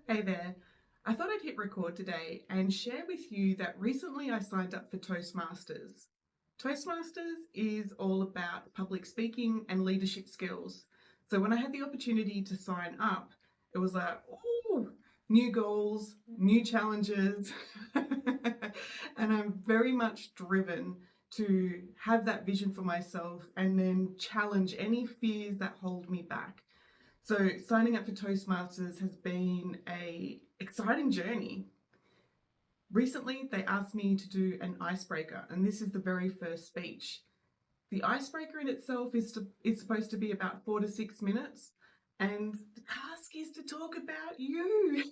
Hey there. I thought I'd hit record today and share with you that recently I signed up for Toastmasters. Toastmasters is all about public speaking and leadership skills. So when I had the opportunity to sign up, it was like, oh, new goals, new challenges. And I'm very much driven to have that vision for myself and then challenge any fears that hold me back. So signing up for Toastmasters has been a exciting journey. Recently, they asked me to do an icebreaker, and this is the very first speech. The icebreaker in itself is supposed to be about 4 to 6 minutes, and the task is to talk about you.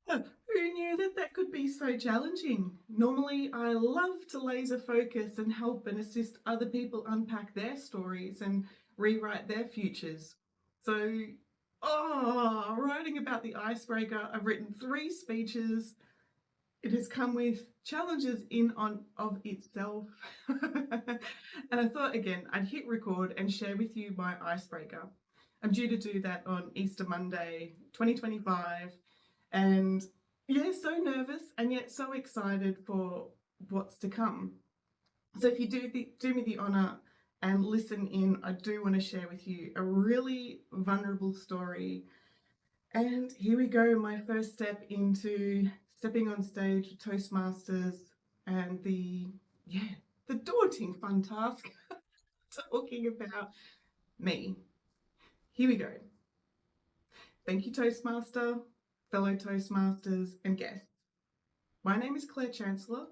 Who knew that that could be so challenging? Normally, I love to laser focus and help and assist other people unpack their stories and rewrite their futures. So, writing about the icebreaker, I've written 3 speeches. It has come with challenges in on of itself. And I thought again, I'd hit record and share with you my icebreaker. I'm due to do that on Easter Monday, 2025. And yeah, so nervous and yet so excited for what's to come. So if you do me the honor and listen in, I do want to share with you a really vulnerable story. And here we go, my first step into stepping on stage with Toastmasters and the daunting fun task talking about me. Here we go. Thank you, Toastmaster, fellow Toastmasters, and guests. My name is Claire Chancellor,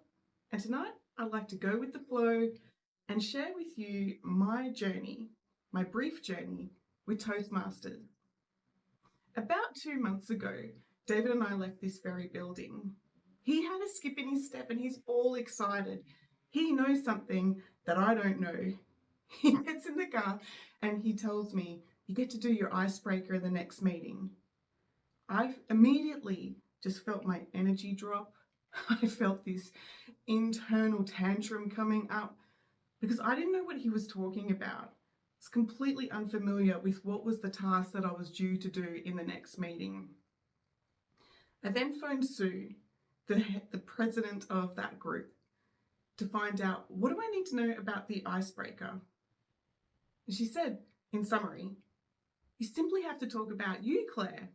and tonight I'd like to go with the flow and share with you my journey, my brief journey with Toastmasters. About 2 months ago, David and I left this very building. He had a skip in his step and he's all excited. He knows something that I don't know. He gets in the car and he tells me, "You get to do your icebreaker in the next meeting." I immediately just felt my energy drop. I felt this internal tantrum coming up because I didn't know what he was talking about. It's completely unfamiliar with what was the task that I was due to do in the next meeting. I then phoned Sue, the president of that group, to find out, what do I need to know about the icebreaker? And she said, in summary, "You simply have to talk about you, Claire."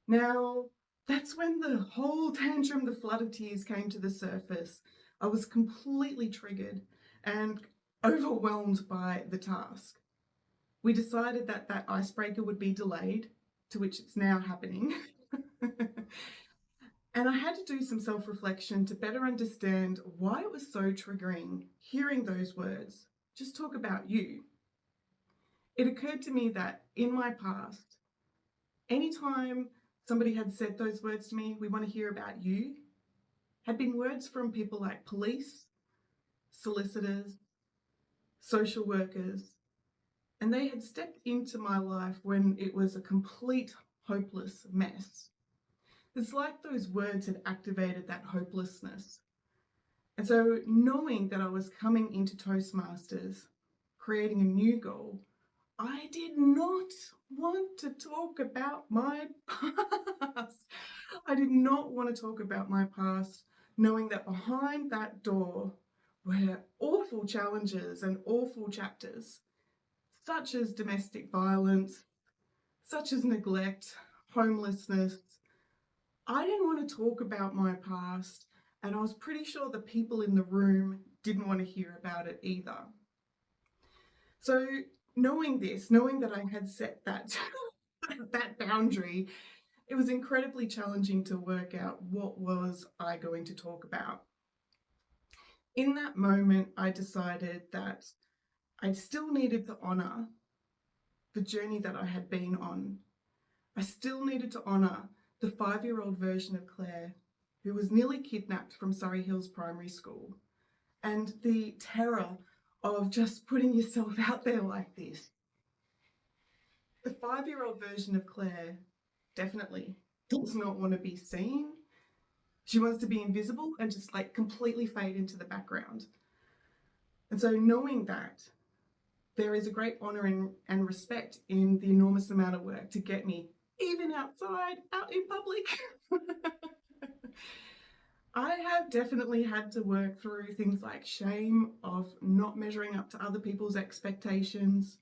Now, that's when the whole tantrum, the flood of tears came to the surface. I was completely triggered and overwhelmed by the task. We decided that that icebreaker would be delayed, to which it's now happening. And I had to do some self-reflection to better understand why it was so triggering hearing those words. Just talk about you. It occurred to me that in my past, anytime somebody had said those words to me, "We want to hear about you," had been words from people like police, solicitors, social workers, and they had stepped into my life when it was a complete hopeless mess. It's like those words had activated that hopelessness. And so knowing that I was coming into Toastmasters, creating a new goal, I did not want to talk about my past. I did not want to talk about my past, knowing that behind that door were awful challenges and awful chapters, such as domestic violence, such as neglect, homelessness. I didn't want to talk about my past, and I was pretty sure the people in the room didn't want to hear about it either. So knowing this, knowing that I had set that, that boundary, it was incredibly challenging to work out what was I going to talk about. In that moment, I decided that I still needed to honour the journey that I had been on. I still needed to honour the 5-year-old version of Claire who was nearly kidnapped from Surrey Hills Primary School, and the terror of just putting yourself out there like this. The 5-year-old version of Claire definitely does not want to be seen. She wants to be invisible and just like completely fade into the background. And so knowing that, There is a great honour and respect in the enormous amount of work to get me even outside, out in public. I have definitely had to work through things like shame of not measuring up to other people's expectations.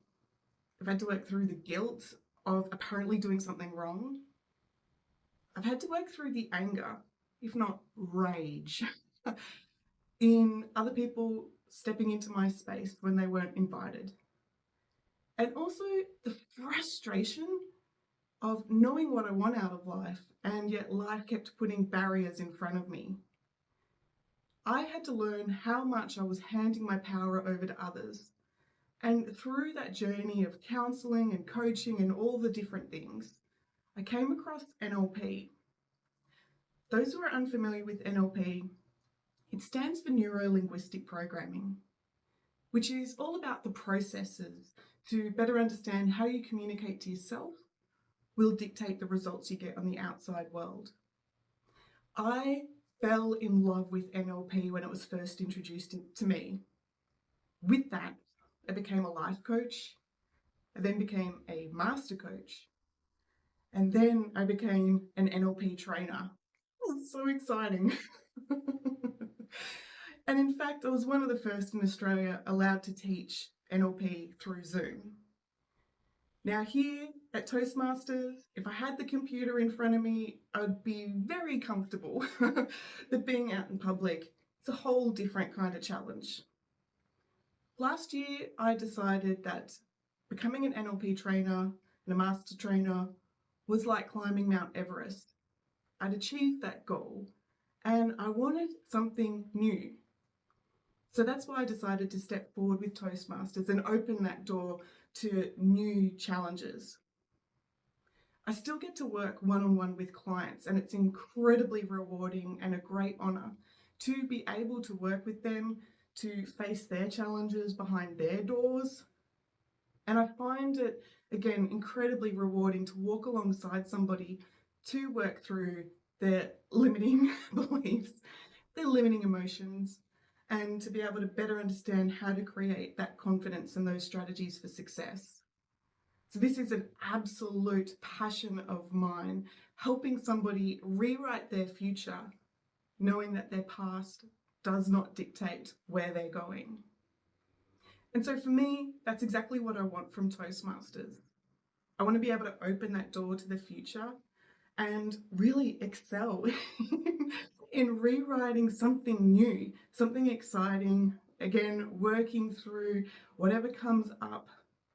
I've had to work through the guilt of apparently doing something wrong. I've had to work through the anger, if not rage, in other people stepping into my space when they weren't invited. And also the frustration of knowing what I want out of life, and yet life kept putting barriers in front of me. I had to learn how much I was handing my power over to others. And through that journey of counseling and coaching and all the different things, I came across NLP. Those who are unfamiliar with NLP, it stands for Neuro Linguistic Programming, which is all about the processes to better understand how you communicate to yourself will dictate the results you get on the outside world. I fell in love with NLP when it was first introduced to me. With that, I became a life coach. I then became a master coach. And then I became an NLP trainer. It was so exciting. And in fact, I was one of the first in Australia allowed to teach NLP through Zoom. Now here at Toastmasters, if I had the computer in front of me, I'd be very comfortable. But being out in public, it's a whole different kind of challenge. Last year, I decided that becoming an NLP trainer and a master trainer was like climbing Mount Everest. I'd achieved that goal and I wanted something new. So that's why I decided to step forward with Toastmasters and open that door to new challenges. I still get to work one-on-one with clients, and it's incredibly rewarding and a great honour to be able to work with them, to face their challenges behind their doors. And I find it, again, incredibly rewarding to walk alongside somebody to work through their limiting beliefs, their limiting emotions, and to be able to better understand how to create that confidence and those strategies for success. So this is an absolute passion of mine, helping somebody rewrite their future, knowing that their past does not dictate where they're going. And so for me, that's exactly what I want from Toastmasters. I want to be able to open that door to the future and really excel in rewriting something new, something exciting, again, working through whatever comes up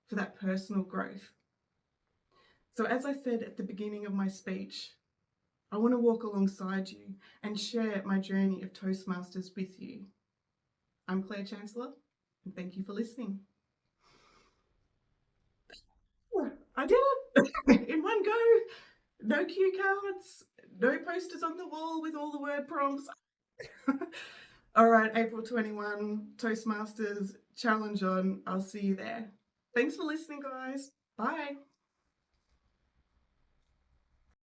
for that personal growth. So as I said at the beginning of my speech, I want to walk alongside you and share my journey of Toastmasters with you. I'm Claire Chancellor, and thank you for listening. I did it in one go. No cue cards, no posters on the wall with all the word prompts. All right, April 21, Toastmasters challenge on. I'll see you there. Thanks for listening, guys. Bye.